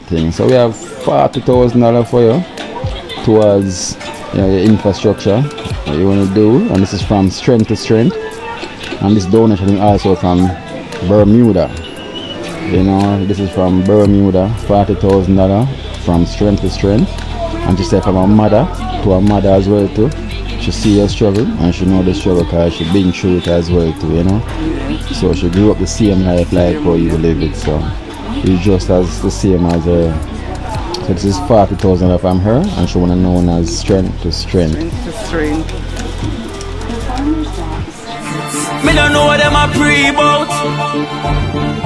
thing. So we have $40,000 for you towards your infrastructure that you want to do, and this is from strength to strength. And this donation is also from Bermuda. You know, this is from Bermuda, $40,000 from strength to strength. And she said from her mother to her mother as well too. She see your struggle and she know the struggle because she been through it as well too, you know. So she grew up the same life like how you live it, so it's just as the same as her. So this is $40,000 from her, and she wanna known as strength to strength. Strength to strength. Me don't know what them a pre about.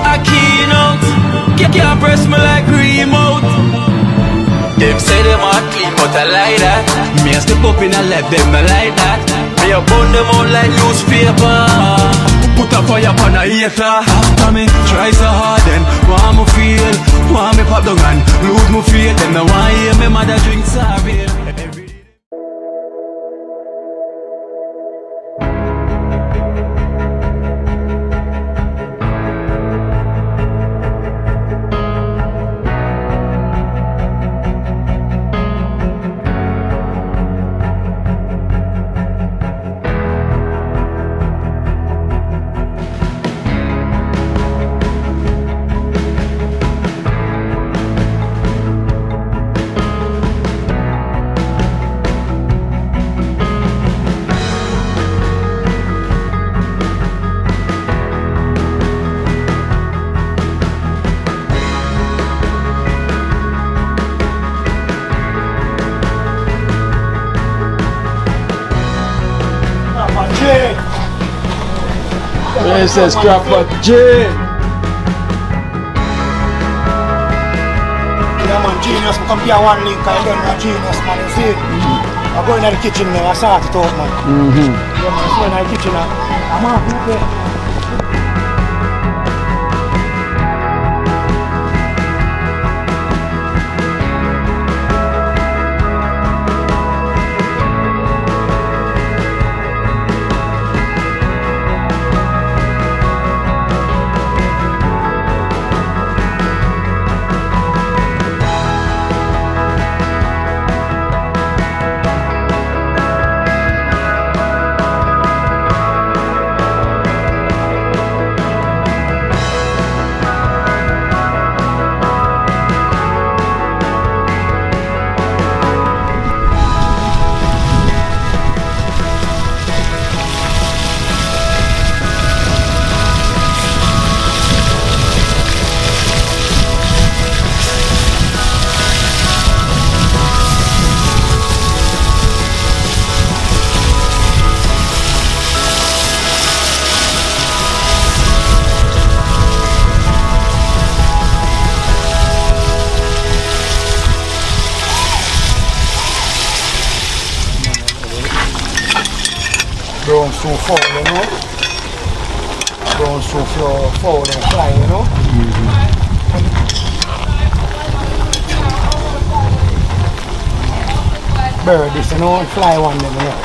A Kino, can't press me like remote. Them say them a clean, but I like that. Me a step up in a left, them I like that. Me a burn them out like newspaper. Put a fire upon a hater. After me try so hard, then want me feel, want me pop down and lose me faith. Them no want hear me mother drink sorry. It says crap but J. Yeah man, genius, I come here one link, I done my genius man, you see? I go in the kitchen now, I start it out man. Yeah man, I go in the kitchen now, I'm happy there. Brown so foul, you know. Brown so foul and fly, you know. Bird this, you know, and fly one them, you know.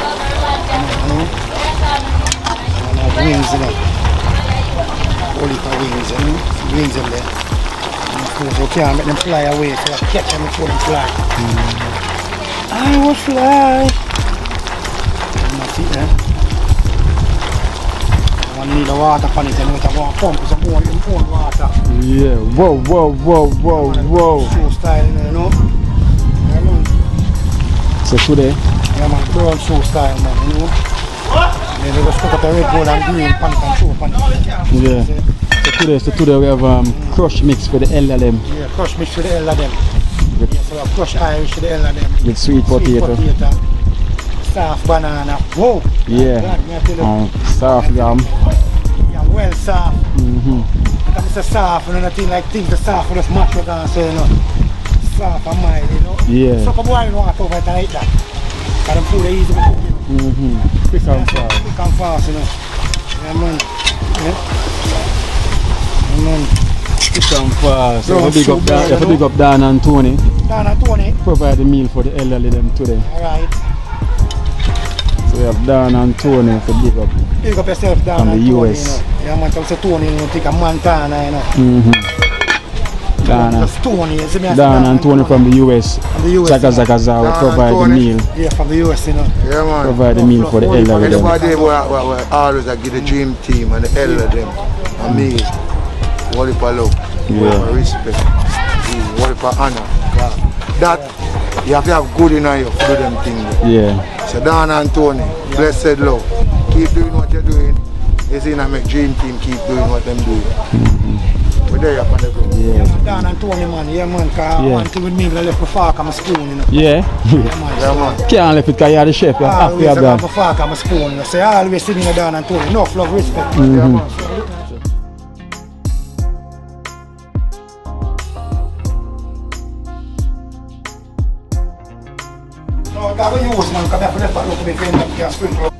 And have wings, you know. All it have wings, you know. Wings in there. And of course you can't make them fly away, so I catch them before them fly. I will fly. And that's it, eh? One need the water pan it and we can go and pump some more own water. Yeah, whoa. Show style, you know. Yeah, man. So today? Yeah man, brown show style man, you know. What? And then they just cook up the red, gold and green pan and show pan. Yeah. So today we have crush mix for the LLM. Yeah, crush mix for the LLM. Yeah, so we have crushed Irish for the LLM. With sweet potato. Soft banana. Whoa! Yeah. Soft yam. Yeah, well soft. It's a soft, you know, nothing like things the soft for us much we can say, you know. Soft and mild, you know. Yeah. So come boiling water over it like that. Because them food are easy to cook, you know. Quick and fast. Quick and fast, you know. Yeah, man. Yeah. Man. Quick and fast. So you have to big up Dan and Tony. Dan and Tony. Provide the meal for the elderly them today. Alright. So we have Dan and Tony to big up. Big up yourself, Dan from and the Tony, US. you know. Yeah, man, tell us Tony, you know, take a Montana, you know. Dana. Tony, you see me? Dan and Tony from the US. From the US. Zaka Zaka Zawa provide the meal. Yeah, from the US, you know. Yeah, man. Provide the meal for the elderly. Anybody who always give the dream team and the elder them. And me, what if I love? Yeah. What if I respect? What if I honor? That, you have to have good in you to do them things. Yeah. So Dan and Tony, blessed love. Keep doing what you're doing. You see, I make dream team keep doing what them doing. We're there up on the ground. Yeah. Dan and Tony, man. Yeah, man. Cause Yeah. one thing with me, I left my fork and my spoon, you know. Yeah. Yeah, man. Yeah, man. Can't left it because you're the chef. You have to Always have I have that. my fork and my spoon, you know. So I always see me Dan and Tony. Enough love, respect. Yeah, man. No, that we use, man. Come here for the fact that we can sprinkle.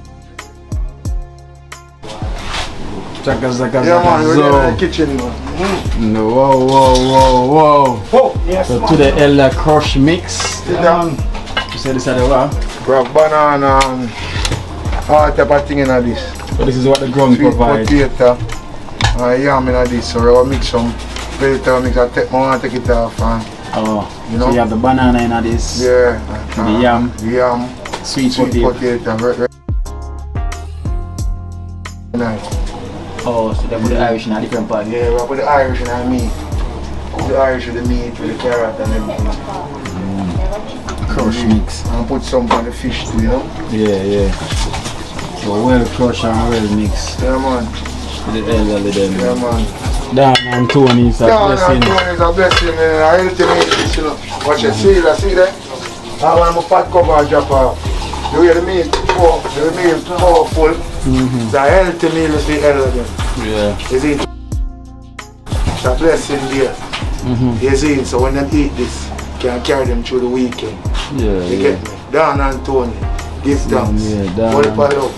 Zaka Zaka Yeah, man. We're there in the Zawa. kitchen, man. No, whoa. Oh, yes, So man. to the elder crush mix. Sit down. You say this at the what? Grab banana and all type of thing in this. So this is what the ground Sweet provides. potato and yam in this. So I will mix some vegetable mix. I take it off and Oh, You so know? you have the banana in this. yeah. The yam. Yam. Sweet Sweet potato. potato. Very nice. Oh, so they put the Irish in a different pot. Yeah, we put the Irish in our meat. The Irish with the meat, with the carrot and everything. Crush mix. And put some on the fish too, you know? Yeah. So well crushed and well mixed. Yeah, man. With the elderly then. Yeah, man. Dan and Tony is a Yeah, blessing. man, it's a blessing. I healthy meat, you know. Watch it, see that? That one I'm a pot cover and drop off. The way the meat powerful. It's a healthy meal is the elderly. Yeah. You see? It's a blessing there. You see? So when they eat this, can carry them through the weekend. Yeah. You get me? Dan and Tony, give thanks. Yeah, Dan What if and- I love?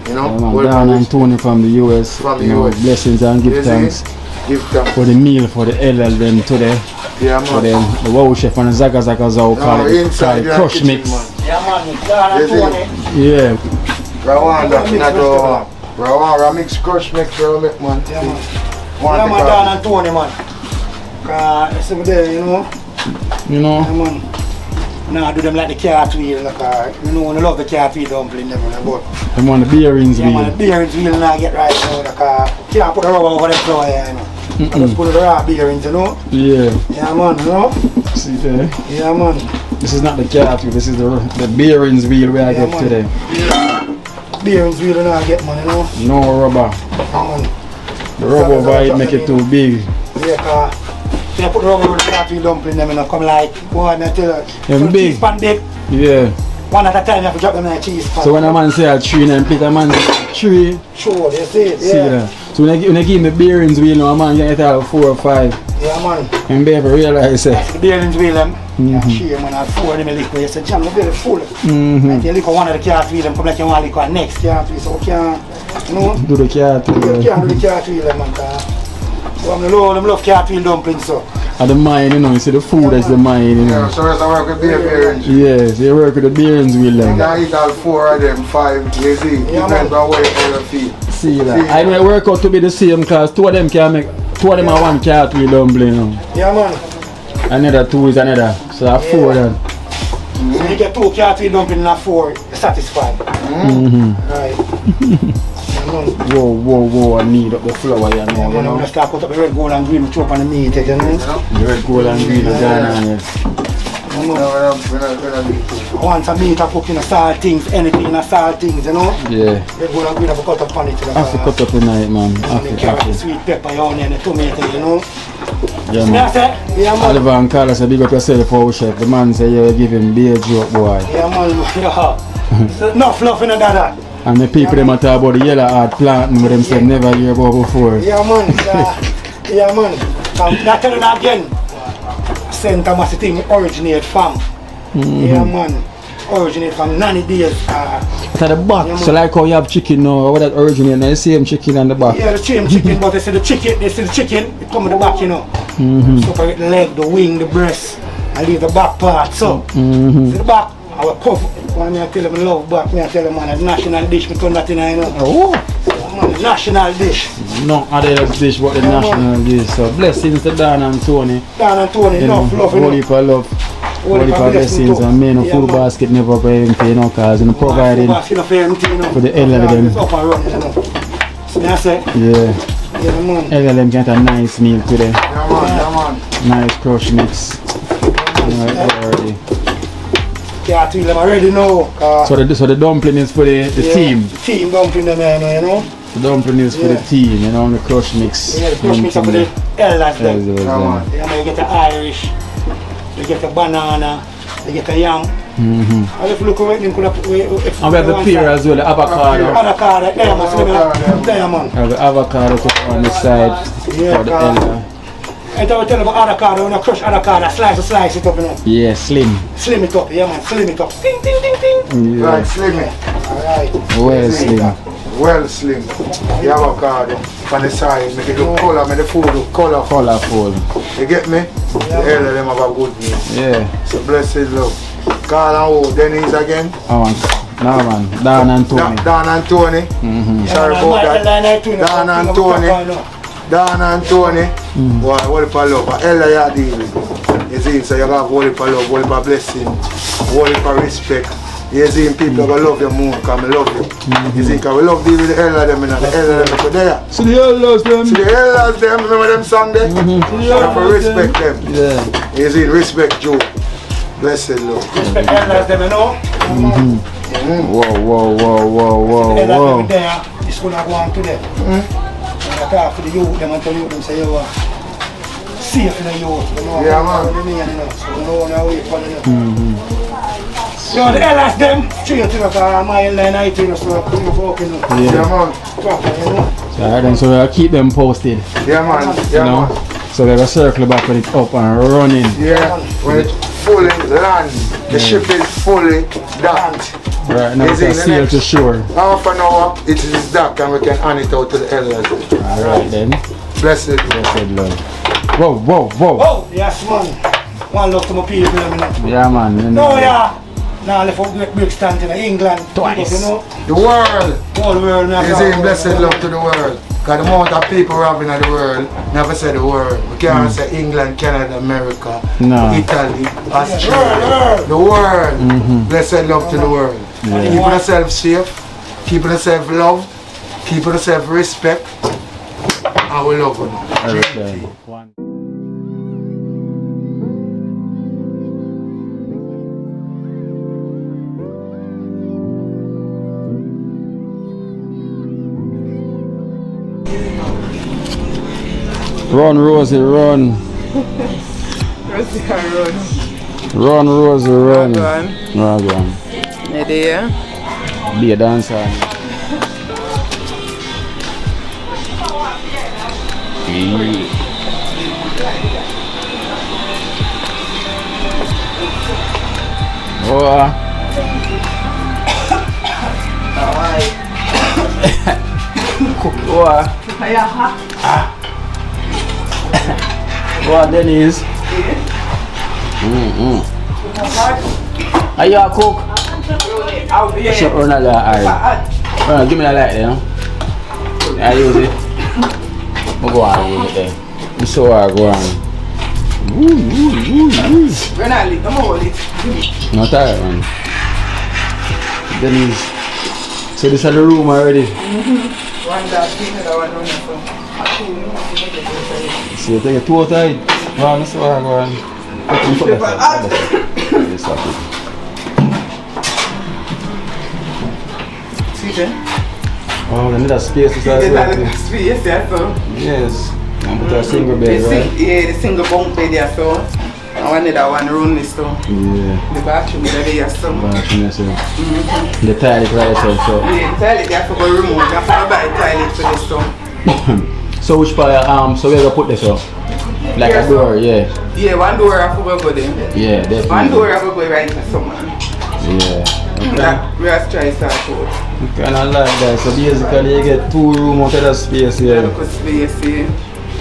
You know? Yeah, man, What if I Dan and respect? Tony from the US. From the you know, US. blessings and You give see? thanks Give thanks. for the meal for the elderly then today. Yeah, For man. the wow chef and the Zaka Zaka Zawa call No, it inside the crush kitchen, mix. man. Yeah, man. Dan and You see? Tony. Yeah. Rwanda, Mix not vegetable. Rwanda mix crush mix make man. Yeah, man. One Yeah, take man, off. Dan and Tony, man. It's over there, you know. You know? Yeah, man. Nah, do them like the cartwheel, like, you know, I love the cartwheel dumpling, them, but I'm on the bearings yeah, man, the wheel. bearings wheel not get right now, like, can't put the rubber over the floor here, you know. I just put the raw bearings, you know. Yeah. Yeah, man, you know. See there? Yeah, man. This is not the cat wheel, this is the bearings wheel where I Yeah, get man. today. Bearings wheel not get, man, you know. No rubber. Yeah, man. The rubber over it make it too big. Yeah, they put the rubber over the cartwheel dumpling, them, you know, come like, boy, I tell you. Them big. Cheese pan big. Yeah. One at a time, you have to drop them in a cheese pan. So when a man say a tree and Peter man say a tree, Sure, you see it, see yeah. that. So when I give me bearings wheel now, a man get it out of 4 or 5. Yeah, man. And be able to realize that. The bearings wheel them. Yeah, shame when I had 4 of them liquor. You said, Jam, the belly full. Like you lick one of the cart wheel them come like you want to lick one next cart wheel. So we can't, you know, Do the cat you wheel. can't do the cart wheel them, man. So I'm love cart wheel dumplings, so. And the mind, you know, you see the food is the mind, you Yeah, know. so that's how I work with bearings. Yes, you work with the bearings wheel You then. can eat all 4 of them, 5, you see. Yeah, Depends man. on where you feed. See that. See. I know it work out to be the same class. 2 of them can make, 2 of them are one cat wheel dumpling, you know. Yeah, man. Another 2 is another. So that's 4 then. So you get 2 cart wheel dumplings and 4, you're satisfied. Right. Yeah, man. Whoa, I need up the flour, you know. Yeah, You man, I'm know. gonna start put up the red, gold and green, chop on the meat, you know. The red, gold and green is down on here. Yeah, man. No, we're not I want some meat I cook in a salt things, anything in a salt things, you know. Yeah. Red, gold and green, I cut up on it. I have to cut up tonight, man. I And the have carrot, to. sweet pepper, onion, the tomato, you know. Yeah, Yeah, man. sir. Yeah, man. Oliver and Carla say big up yourself for our chef. The man say you give him beer joke, boy. Yeah, man. Yeah. So, no fluff in that. And the people them a talk about the yellow heart planting, but them say never hear about before. Yeah, man. Yeah, man. That tell you that again. St. Thomas the thing originate from. Yeah, man. Originate from 90 days. It's at the back, Yeah, so like how you have chicken now, what that originate, now you see them chicken on the back. Yeah, the same chicken, but they say the chicken, it come in the back, you know. Separate the leg, the wing, the breast, and leave the back part. So, see the back, I will puff. When I tell them I love back, I tell them, man, a national dish, we turn that in, you know. Oh, Man, national dish. no other dish but the national dish. So blessings to Dan and Tony. Dan and Tony, enough love. Holy for love. Holy for blessings and me no food basket never for empty, you know, cause you know providing for the elderly them. Up and running, you know. So I say, yeah, man. Elderly get a nice meal today. Yeah, man. Nice crush mix. Already. Yeah, I think them already know. So the dumpling is for the team. The team dumpling them, you know. The dumpling is for the team, you know, the crush mix. Yeah, the crush mix are for the elders them. Yeah, you get the Irish, you get the banana, you get the yam. And if you look at them, and we have the pear as well, the avocado. Avocado, there man. We have the avocado to on the side for the elder. And I will tell you about avocado, when you crush avocado, slice it up, you know. Yeah, slim. Slim it up, yeah man, slim it up. Ding, ding, ding, ding. Yeah. Right, slim it. Alright. Well slim. Well slim. The avocado on the side, make it look color, make the food look colorful. Colorful. You get me? The hell of them have a good meal. Yeah. So blessed love. Carl and who? Dennis again? Oh, no man. Dan and Tony. Dan and Tony. Sorry about that. Dan and Tony. Dan and Tony. Boy, holy for love. But hell you deal with. You see, so you have holy for love, holy for blessing, holy for respect. You see, people are going to love you more because I love you. You see, because we love deal with the hell of them and the hell of them for there. So the elders them. So the elders them, remember them song there? You have to respect them. Yeah. You see, respect Joe. Blessed love. Respect elders them, you know. Whoa. Elders them there, it's going to go on to them. I talk to the youth, them and tell you them say you are safe in the youth. You know, yeah, man. So you know now wait for them. So the elders them, straight to the mile line 19 so I'm walking. Yeah, man. So we'll keep them posted. Yeah, man. Yeah, you know? Man. So they'll circle back when it's up and running. Yeah, when it's fully land, the ship is fully docked. Right, now it's a sail to shore. Half an hour, it is docked and we can hand it out to the elders. Alright then. Blessed. Blessed Lord. Whoa. Oh, yes man. One love to my people, you know. Yeah man. You know. No, yeah. Now I left for Great Stand in England. Twice. You know. The world. The whole world. You see, blessed love to the world. Because the amount of people we're having in the world, never say the world. We can't say England, Canada, America, Italy, Australia. The world. Blessed love to the world. Yeah. Keep yourself safe, keep yourself love, keep yourself respect, and we love you. Okay. Run, Rosie, run. Rosie, run. Run, Rosie, run. Run. You there? Be a dancer. Oh. What? What, Dennis? Are you a cook? Shut on a light. Give me a light there. I use it. I'll go on use it there. You saw her go on. When I lick, I'm hold it. Not tired, man. Dennis. So this is the room already? One that thing that I want to run. So you take a two tight. Go on, so I go on. See there? Oh, we need a space as well. Space, yeah, so. Yes. And put a single bed, right? Yeah, the single bunk bed, yeah, so. I want that one room this so. Yeah. The bathroom is there, so. Bathroom, yes, sir. The toilet right there, so. Yeah, the toilet, you have to go remove. You have to buy a toilet for this, so. So which part, so where you put this up? Like a door, yeah. Yeah, one door I have to go there. Yeah, definitely. One door I have to go right to someone. Yeah. Okay. We have to try start out. Kind of like that. So basically you get 2 rooms out of the space here. Look at space here.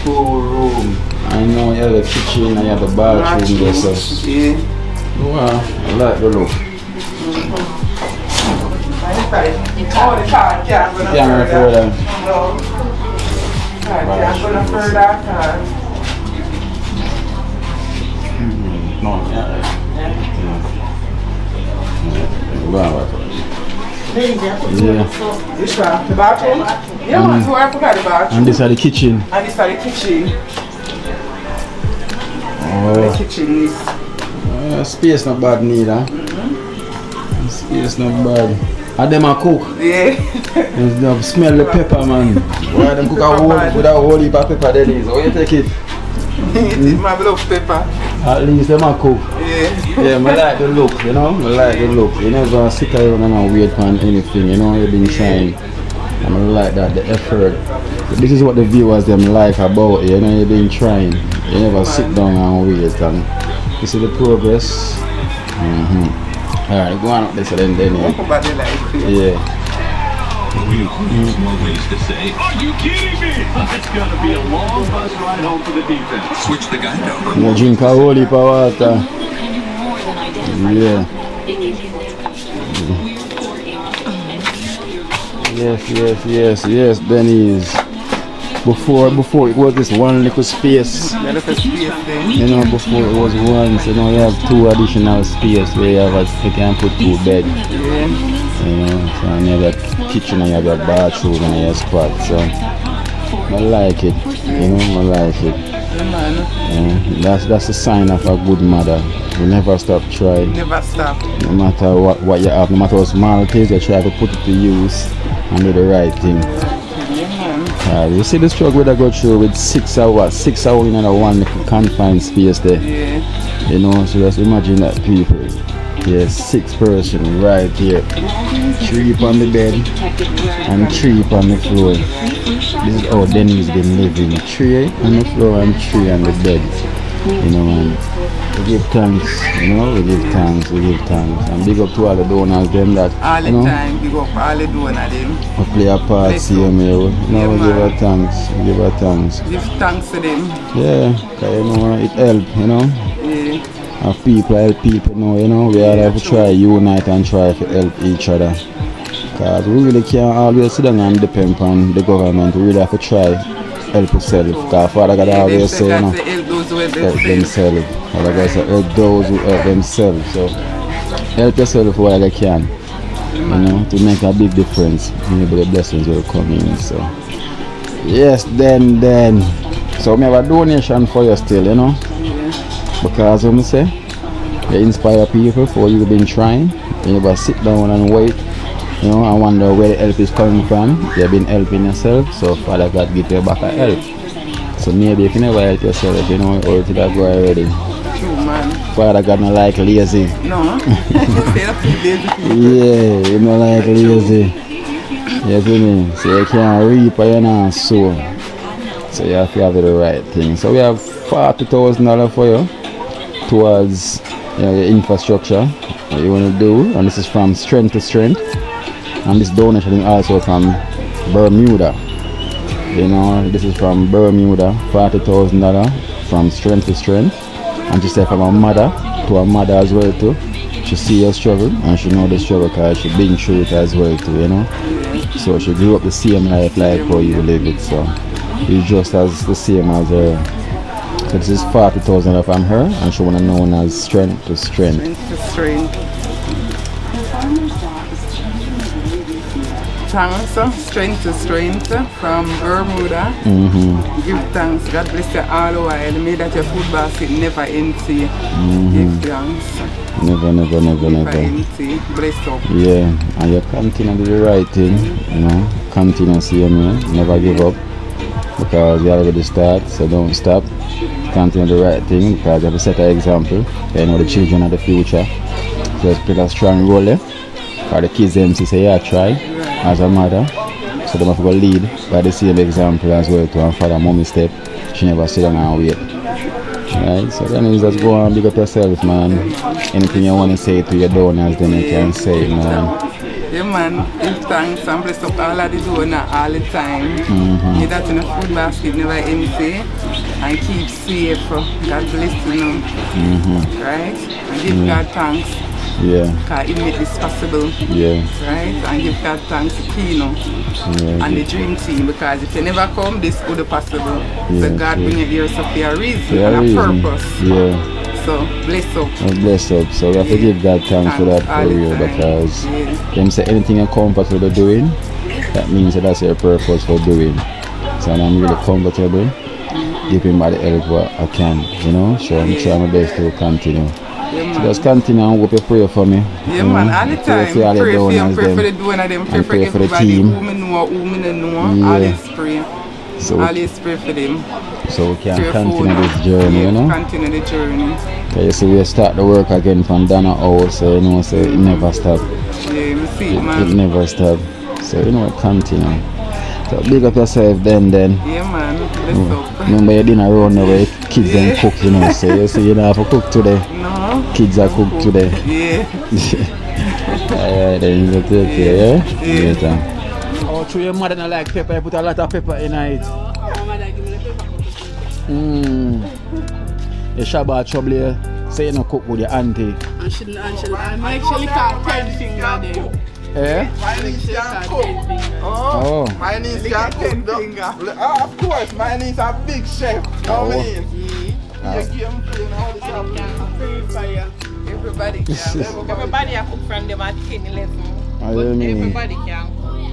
2 rooms. I know you have the kitchen and you have the bathroom there, so. Yeah. Wow, I like the look. Oh, the car can't go no further. I'm gonna further cars. No, yeah. This one, the bathroom? Yeah, man, so I forgot the bathroom. And this are the kitchen. And this are the kitchen. Oh. The kitchen is. Space not bad neither. Space not bad. And them a cook. Yeah. Them smell the pepper, man. Why them cook a whole with a whole heap of pepper then is? How you take it? It might love pepper. At least them a cook. Yeah. Yeah, I like the look, you know. I like the look. You never sit around and wait for anything, you know. You've been trying. And I like that, the effort. This is what the viewers them like about it, you know. You've been trying. You never sit down and wait. And you see the progress. Alright, go on up this and then yeah. Ways to say, are you kidding me? It's gonna be a long bus ride home for the defense. Switch the guy over. You drink a whole heap of water. Yeah. Yes, Denny's. Before it was this one little space. You know, before it was one, so now you have two additional space where you can put two beds. You know, so you have your kitchen and you have your bathroom and your spot. So I like it. You know, I like it. Yeah, that's a sign of a good mother. You never stop trying. Never stop. No matter what you have, no matter how small it is, you try to put it to use and do the right thing. You see the struggle that I go through with 6 hours, 6 hours in a one confined space there. Yeah. You know, so just imagine that people. Yeah, 6 person right here. 3 on the bed and 3 on the floor. This is how Denny's been living. 3 on the floor and 3 on the bed. You know, man. We give thanks, you know, we give thanks. And big up to all the donors them that, all the you know, time, big up all the donors them. we play a part, see them here. You know, we give her thanks, Give thanks to them. Yeah, cause you know, it help, you know. Yeah. And people help people now, you know. We all have to try unite and try to help each other. Cause we really can't always sit down and depend on the government. We really have to try help yourself. Cause Father God always say, you know, help themselves. Father God say, help those who help themselves. So help yourself while you can. You know, to make a big difference. Maybe the blessings will come in. So yes, then. So we have a donation for you still, you know. Because when I say, you inspire people for you've been trying. You never sit down and wait. You know, I wonder where the help is coming from. You've been helping yourself, so Father God give you back a help. So maybe if you never help yourself, you know, or to that go already. True, man. Father God not like lazy. No. Yeah, you know like lazy. You see me? So you can't reap or you not sow. So you have to have the right thing. So we have $40,000 for you towards your infrastructure that you want to do, and this is from strength to strength. And this donation is also from Bermuda. You know, this is from Bermuda, $40,000 from strength to strength. And she said from a mother to a mother as well too. She see your struggle and she know the struggle because she been through it as well too, you know. So she grew up the same life like how you live it. So it's just as the same as her. So this is $40,000 from her, and she wanna known as strength to strength. Strength to strength. Thanks, strength to strength from Bermuda. Give thanks. God bless you all the while. May that your food basket never empty. Give thanks. Never. Never empty. Bless up. Yeah, and you continue to do the right thing, you know. Continue same way. Never give up. Because you already start, so don't stop. Continue the right thing because you have to set an example. You know the children are the future. So it's play a strong role there. For the kids them say yeah, try as a mother. So they have to go lead by the same example as well to and father mommy step. She never sit down and wait. Right? So then you just go and big up yourself, man. Anything you want to say to your donors, then you can say it, man. Yeah, man. Give thanks and bless up all of the donors all the time. Get that in a food basket, never empty. And keep safe. God bless you. Right? And give God thanks. Yeah. Because it made this possible. Yeah. Right? And give God thanks to Kino and the dream team, because if you never come, this would be possible. So God bring you here so for a reason and a purpose. Yeah. So bless up. Bless up. So we have to give God thanks for that for real, because them say anything you're comfortable doing, that means that's your purpose for doing. So I'm really comfortable, giving by the help what I can, you know. So I'm trying my best to continue. So just continue and hope you pray for me. Yeah, man, all the time. Pray for you, pray for the donor, them, pray for everybody who me know, who me don't know. Always pray. So always pray for them. So we can continue this journey, you know. Continue the journey. Okay, so we start the work again from Dana house, so you know, so it never stop. Yeah, we see it, man. It never stop. So you know, continue. So big up yourself then. Yeah, man. Bless up. Remember you didn't run away, kids don't cook, you know, so you see you don't have to cook today. No. Kids are cooked today. Yeah. Alright, then you take care, yeah? Yeah. Oh, through your mother don't like pepper, you put a lot of pepper in it. You Shabbat trouble you, say you don't cook with your auntie. And she actually can't 10 finger there. Eh? My niece can cook. Oh. My niece can cook. Of course, my niece a big chef. How many? You give him clean all this stuff. Everybody can. Everybody can cook from them at 10, 11. But everybody can.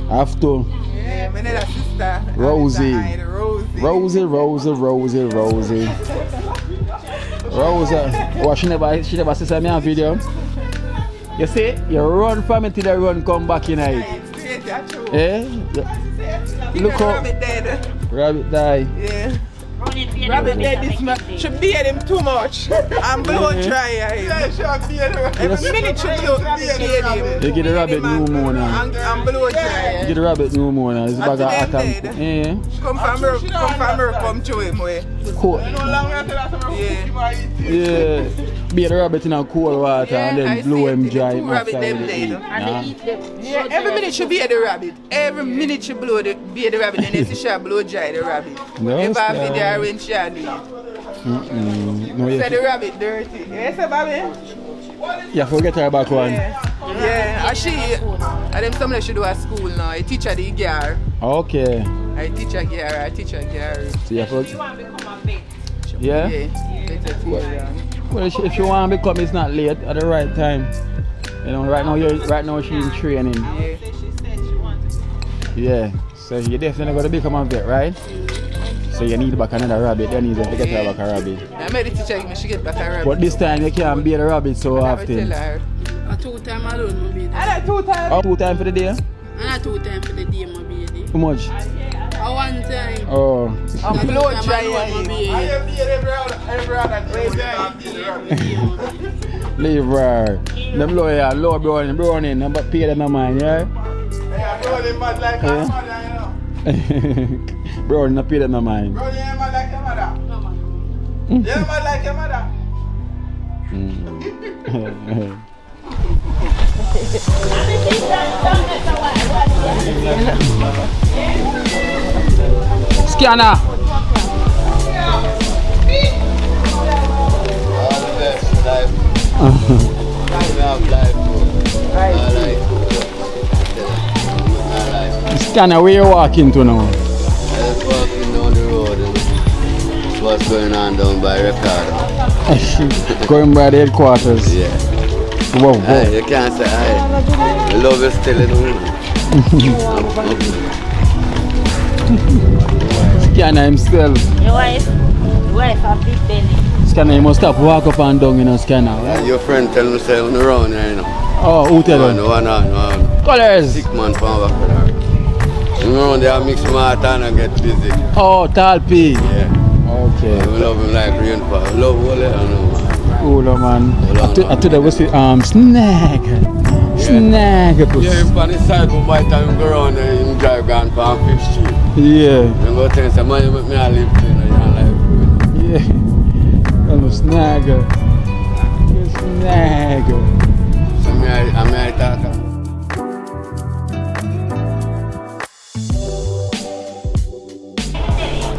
Have to. Yeah, my little sister. Rosie. Rosie. Rosie. Oh, she never says me on video. You see, you run from it till the run come back in it. Eh? Look how Rabbit dead. Rabbit die. Yeah. Rabbit dead this man. She beat him too much. I'm blow dry. Yeah, she beat him. Every minute she blow beat him. You get the rabbit no more now. I'm blow dry. You get the rabbit no more now. It's back at attack. Yeah. Come from her, come to him way. Cool. Yeah. Yeah. Beat the rabbit in a cold water and then blow him dry. Rabbit them dead. Yeah, every minute she beat the rabbit. Every minute she beat the rabbit, and then she shall blow dry the rabbit. If I video when she do it. No, Say the rabbit dirty. Yes, Bobby? Yeah, forget her back one. Yeah, and them something she do at school now. I teach her the gear. Okay. I teach her gear. So you forget. Yeah? Well, if you want to become, it's not late at the right time. You know, right now she's in training. Yeah. So you're definitely going to become a vet, right? So you need back another rabbit, then you have to get her back a rabbit. I made the teacher give me, she get back a rabbit. But this time you can't beat a rabbit so often. Tell her. A 2 times alone, my baby. And 2 times? Oh, 2 times for the day? And 2 times for the day, my baby. How much? 1 time. Oh. I'm blow dry, my baby. Leave her. Them lawyer, low browning, number pay them no mind, yeah? Brownie mad like her mother, you know. Brownie no pay them no mind. Brownie mad like your mother. You mad like your mother. Scanner. All the best life. Scanner, where you walking to now? I'm just walking down the road and what's going on down by Ricardo. Going by the headquarters. Yeah. Whoa. Aye, you can't say aye. The love is still in the room. Scanner himself. Your wife have big belly. Scanner, you must stop walk up and down, you know, Scanner. Right? Your friend tell me say on the round here, you know. Oh, who tell you? No one. Colors. Sick man from back there. You know they are mix my time and get busy. Oh, Talpi. Yeah. Okay. I love him like rainfall. I love Wole, I know. Cool, man. I today we see snag. Snag. Yeah, him on the side, but by the time you go around there, him drive gone from 5th Street. Yeah. You go tell him, man, you make me a live in your life. Yeah. I'm a snagger. Snagger. So I'm a talker.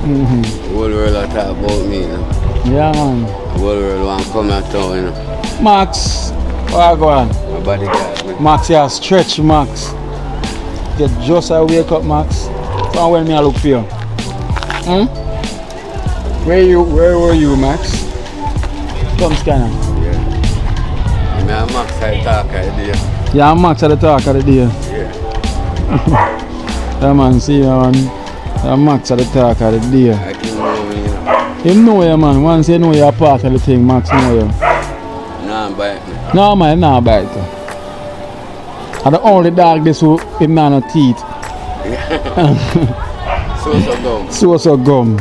The whole world will talk about me, you know. Yeah, man. The whole world want to come at town, you know. Max, What go on? My bodyguard. Max, yeah, stretch, Max. Get just a wake up, Max. From when me I look for you. Hmm? Where were you, Max? Come scanner. Yeah. Me and Max I talk at the day. Yeah, Max at the talk of the day. Yeah. Yeah, man, see you, man. Yeah, Max at the talk of the day. I can know me, you know. You know you, man. Once you know you're part of the thing, Max know you. Nah, bite me. No, man, nah bite you. I'm the only dog this who him not no teeth. So gum.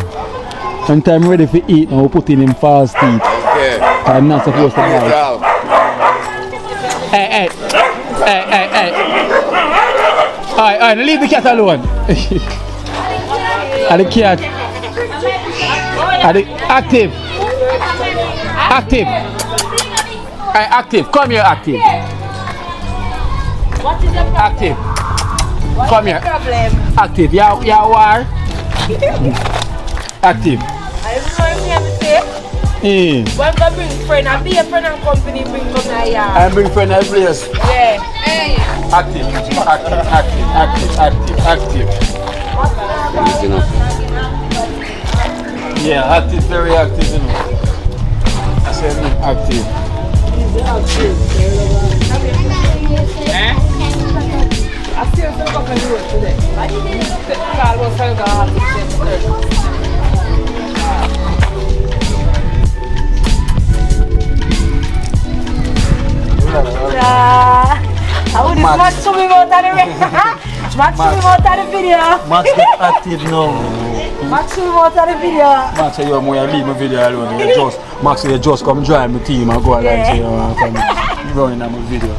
When time ready for eat, now we put in him false teeth. Okay. I'm not supposed to bite. Hey. Alright, leave the cat alone. And the cat. And the active. Active. Come here, active. What is your problem? Active. What Come is your here. problem? Active. Yeah, war. Active. I don't know if you understand. When I bring friend, I be a friend and company bring come here. I bring friend and place. Yeah. Hey. Active. You know. Yeah, active, very active, you know. I said active. I still feel like I can do it today. The car was so hard to I would have much swimming out of the video. Max get active now. Max swimming out of the video. Max say you want to leave my video alone. Max say you just come join my team and go and like say you want to come running on my video.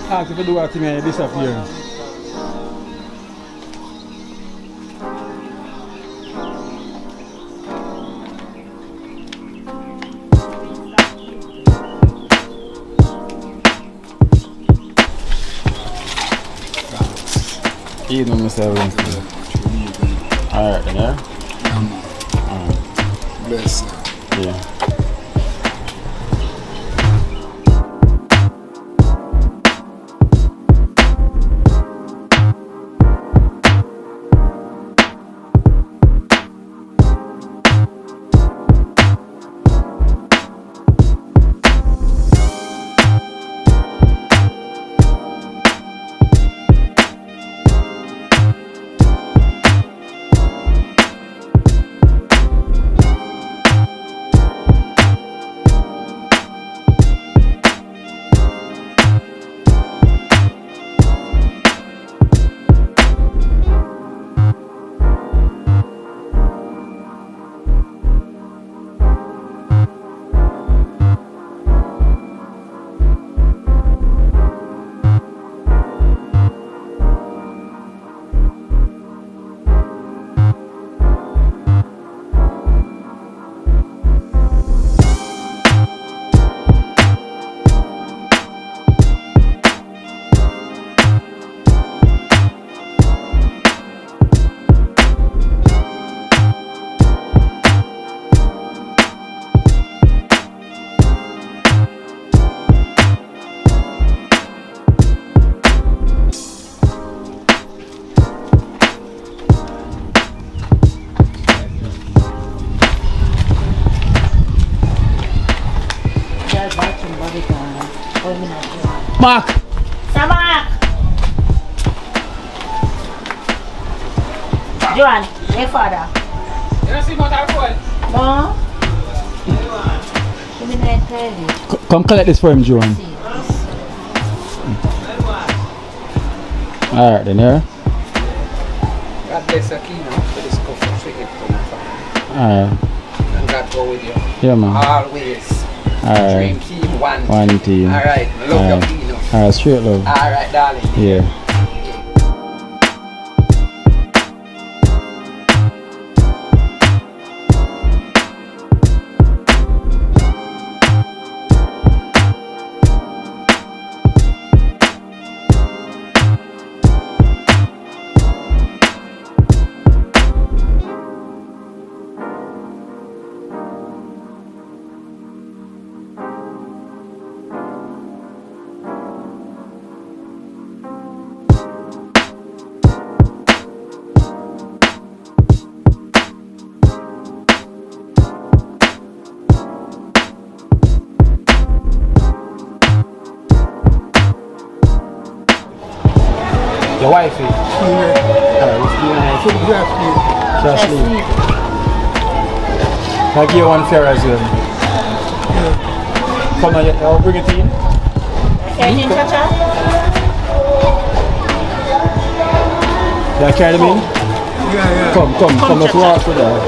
ask if you do a thing and you disappear. You know myself. Alright then, yeah? Bless. Yeah. Mark! Sama! Joan, hey father. You don't see much of phone? No? Give me that credit. Come collect this for him, Joan. Alright then, yeah? God bless you, Kino, for this coffee free from the family. Alright. And God go with you. Yeah, man. Always. Alright. Dream team, one One team. team. Alright, love your Kino. Alright, straight love. Alright, darling. Yeah. Your wifey? Alright, what's going on? Just leave. I'll give you one fair as well. Come on, I'll bring it in. Anything, Chacha? Yeah, carry them in? Yeah. Come, let's walk through there.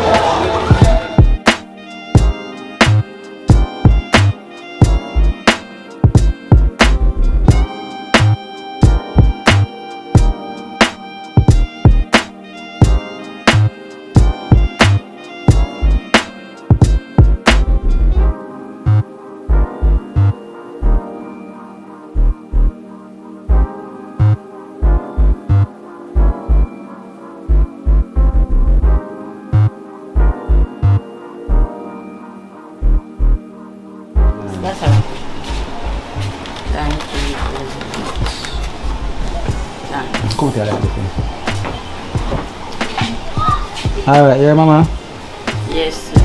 That's all right. Thank you very much. Thanks. Come here, like this. Alright, yeah, mama. Yes, sir.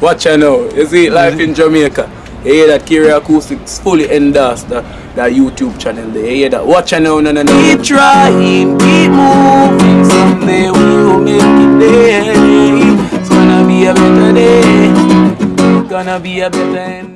Watch her now. You see life in Jamaica. You hear that Kiri Acoustics fully endorsed that YouTube channel there. You hear that? Watch her now, no. Keep trying, keep moving. Someday we will make it there. It's gonna be a better day. It's gonna be a better end.